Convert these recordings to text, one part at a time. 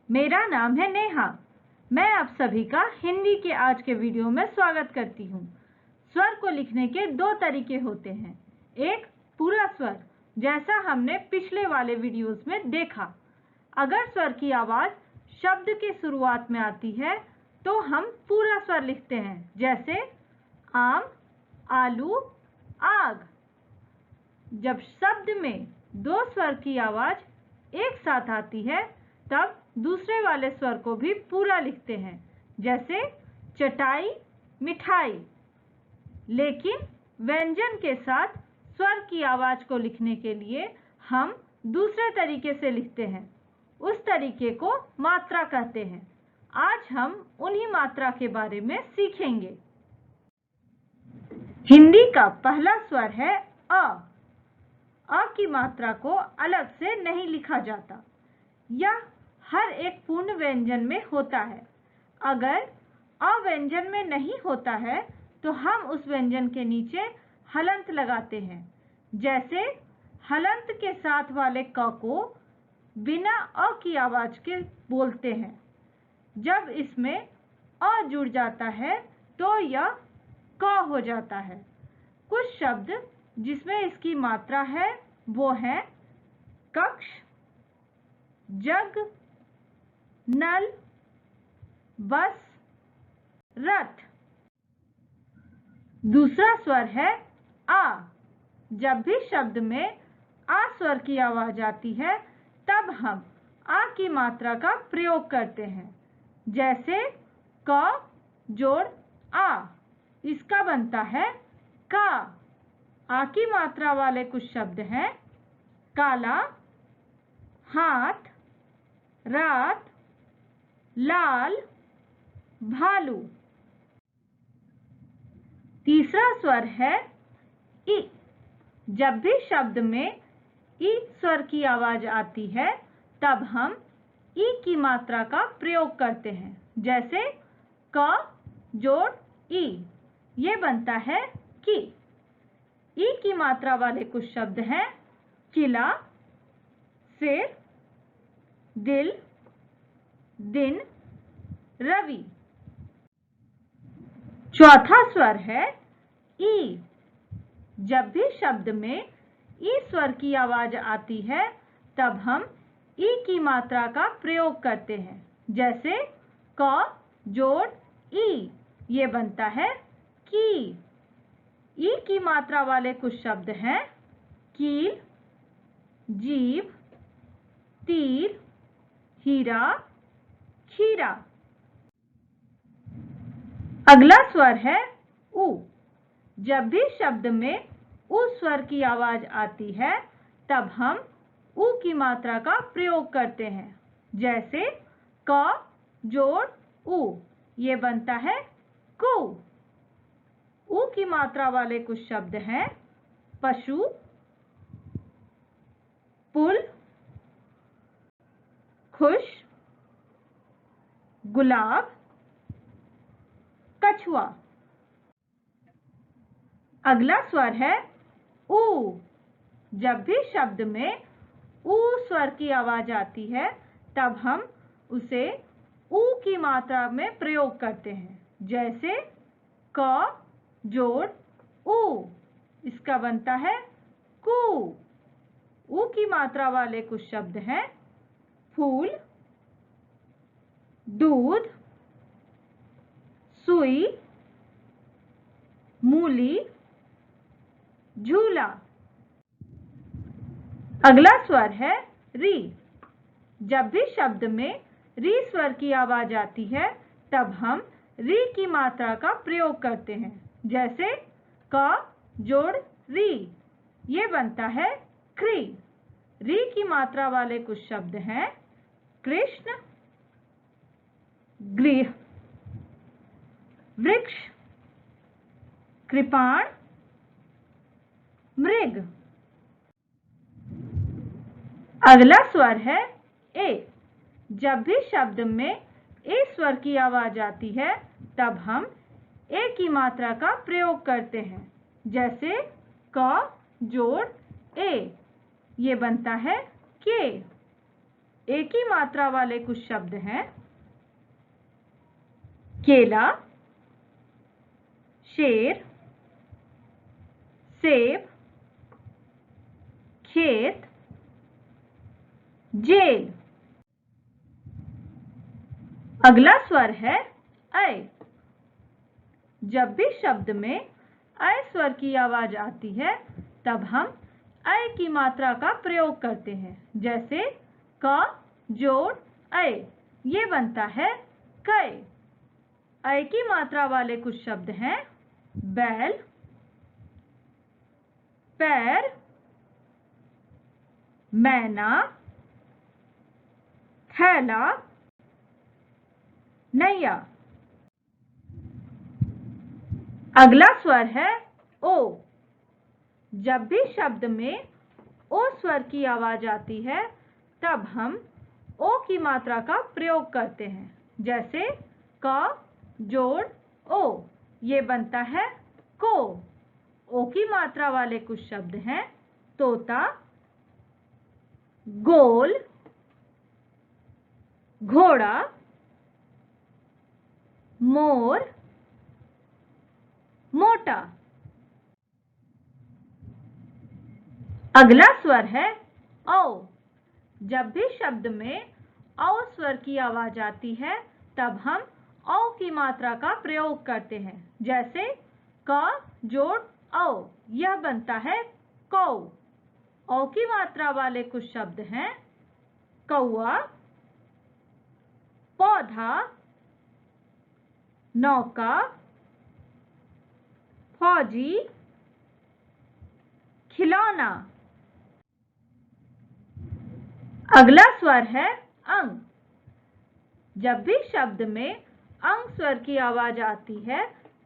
मेरा नाम है नेहा। मैं आप सभी का हिंदी के आज के वीडियो में स्वागत करती हूँ। स्वर को लिखने के दो तरीके होते हैं। एक पूरा स्वर, जैसा हमने पिछले वाले वीडियोस में देखा। अगर स्वर की आवाज शब्द की शुरुआत में आती है तो हम पूरा स्वर लिखते हैं, जैसे आम, आलू, आग। जब शब्द में दो स्वर की आवाज एक साथ आती है तब दूसरे वाले स्वर को भी पूरा लिखते हैं, जैसे चटाई, मिठाई। लेकिन व्यंजन के साथ स्वर की आवाज को लिखने के लिए हम दूसरे तरीके से लिखते हैं। उस तरीके को मात्रा कहते हैं। आज हम उन्हीं मात्रा के बारे में सीखेंगे। हिंदी का पहला स्वर है अ। अ की मात्रा को अलग से नहीं लिखा जाता। यह हर एक पूर्ण व्यंजन में होता है। अगर अ व्यंजन में नहीं होता है तो हम उस व्यंजन के नीचे हलंत लगाते हैं। जैसे हलंत के साथ वाले क को बिना अ की आवाज के बोलते हैं। जब इसमें अ जुड़ जाता है तो यह क हो जाता है। कुछ शब्द जिसमें इसकी मात्रा है वो है कक्ष, जग, नल, बस, रथ। दूसरा स्वर है आ। जब भी शब्द में आ स्वर की आवाज आती है तब हम आ की मात्रा का प्रयोग करते हैं। जैसे क जोड़ आ, इसका बनता है का। आ की मात्रा वाले कुछ शब्द हैं काला, हाथ, रात, लाल, भालू। तीसरा स्वर है ई। जब भी शब्द में ई स्वर की आवाज आती है तब हम ई की मात्रा का प्रयोग करते हैं। जैसे क जोड़ ई, ये बनता है की। ई की मात्रा वाले कुछ शब्द हैं किला, सिर, दिल, दिन, रवि। चौथा स्वर है ई। जब भी शब्द में ई स्वर की आवाज आती है तब हम ई की मात्रा का प्रयोग करते हैं। जैसे क जोड़ ई, ये बनता है की। ई की मात्रा वाले कुछ शब्द हैं कील, जीभ, तीर, हीरा, खीरा। अगला स्वर है उ। जब भी शब्द में उ स्वर की आवाज आती है तब हम उ की मात्रा का प्रयोग करते हैं। जैसे क जोड़ उ, ये बनता है कु। उ की मात्रा वाले कुछ शब्द हैं पशु, पुल, खुश, गुलाब, कछुआ। अगला स्वर है ऊ। जब भी शब्द में ऊ स्वर की आवाज आती है तब हम उसे ऊ की मात्रा में प्रयोग करते हैं। जैसे क जोड़ ऊ, इसका बनता है कू। ऊ की मात्रा वाले कुछ शब्द हैं फूल, दूध, सुई, मूली, झूला। अगला स्वर है री। जब भी शब्द में री स्वर की आवाज आती है तब हम री की मात्रा का प्रयोग करते हैं। जैसे क जोड़ री, ये बनता है क्री। री की मात्रा वाले कुछ शब्द हैं कृष्ण, गृह, वृक्ष, कृपाण, मृग। अगला स्वर है ए। जब भी शब्द में ए स्वर की आवाज आती है तब हम ए की मात्रा का प्रयोग करते हैं। जैसे क जोड़ ए, ये बनता है के। एक ही मात्रा वाले कुछ शब्द हैं। केला, शेर, सेब, खेत, जेल। अगला स्वर है ऐ। जब भी शब्द में ऐ स्वर की आवाज आती है तब हम ऐ की मात्रा का प्रयोग करते हैं। जैसे क जोड़ ऐ, ये बनता है कै। ऐ की मात्रा वाले कुछ शब्द हैं बैल, पैर, मैना, थैला, नैया। अगला स्वर है ओ। जब भी शब्द में ओ स्वर की आवाज आती है तब हम ओ की मात्रा का प्रयोग करते हैं। जैसे क जोड़ ओ, ये बनता है को। ओ की मात्रा वाले कुछ शब्द हैं तोता, गोल, घोड़ा, मोर, मोटा। अगला स्वर है औ। जब भी शब्द में औ स्वर की आवाज आती है तब हम औ की मात्रा का प्रयोग करते हैं। जैसे क जोड़ औ, यह बनता है कौ। औ की मात्रा वाले कुछ शब्द हैं कौआ, पौधा, नौका, फौजी, खिलौना। अगला स्वर है अंग। जब भी शब्द में अंग स्वर की आवाज आती है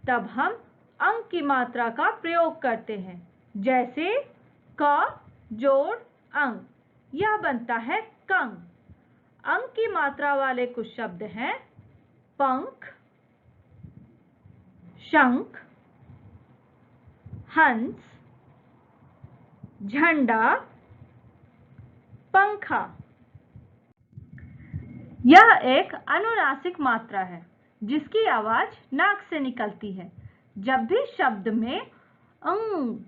तब हम अंग की मात्रा का प्रयोग करते हैं। जैसे क जोड़ अंग, यह बनता है कंग। अंग की मात्रा वाले कुछ शब्द हैं पंख, शंख, हंस, झंडा, पंखा। यह एक अनुनासिक मात्रा है जिसकी आवाज नाक से निकलती है। जब भी शब्द में अंग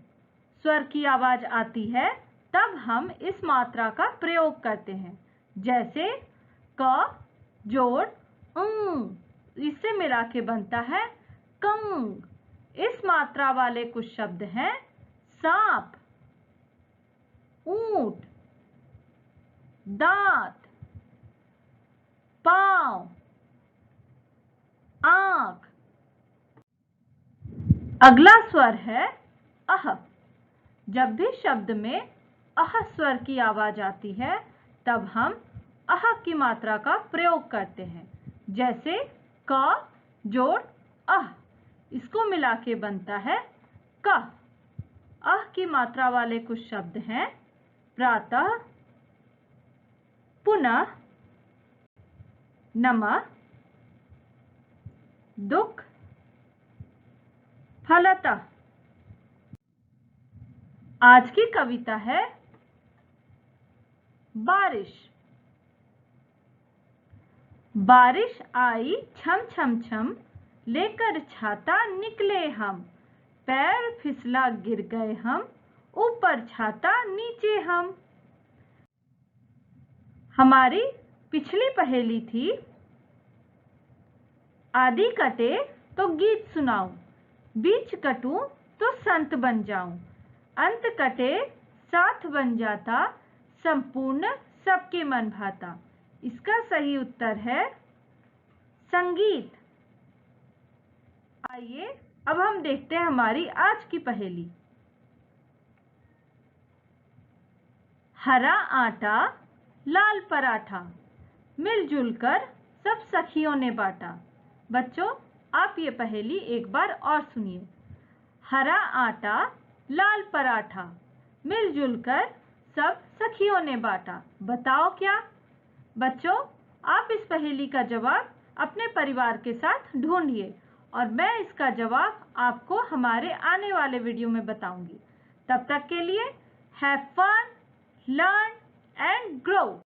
स्वर की आवाज आती है तब हम इस मात्रा का प्रयोग करते हैं। जैसे क जोड़ अंग, इससे मिला के बनता है कंग। इस मात्रा वाले कुछ शब्द हैं सांप, ऊंट, दांत, पांव, आंख। अगला स्वर है अह। जब भी शब्द में अह स्वर की आवाज आती है तब हम अह की मात्रा का प्रयोग करते हैं। जैसे क जोड़ अह, इसको मिला के बनता है क। अह की मात्रा वाले कुछ शब्द हैं प्रातः, पुनः, नमः, दुख, फलतः। आज की कविता है बारिश। बारिश आई छम छम छम, लेकर छाता निकले हम। पैर फिसला गिर गए हम, ऊपर छाता नीचे हम। हमारी पिछली पहेली थी आदि कटे तो गीत सुनाऊं, बीच कटूं तो संत बन जाऊं, अंत कटे साथ बन जाता, संपूर्ण सबके मन भाता। इसका सही उत्तर है संगीत। आइए अब हम देखते हैं हमारी आज की पहेली। हरा आटा लाल पराठा, मिलजुल कर सब सखियों ने बांटा। बच्चों, आप ये पहेली एक बार और सुनिए। हरा आटा लाल पराठा, मिलजुल कर सब सखियों ने बांटा। बताओ क्या? बच्चों, आप इस पहेली का जवाब अपने परिवार के साथ ढूंढिए और मैं इसका जवाब आपको हमारे आने वाले वीडियो में बताऊंगी। तब तक के लिए have fun, learn and grow.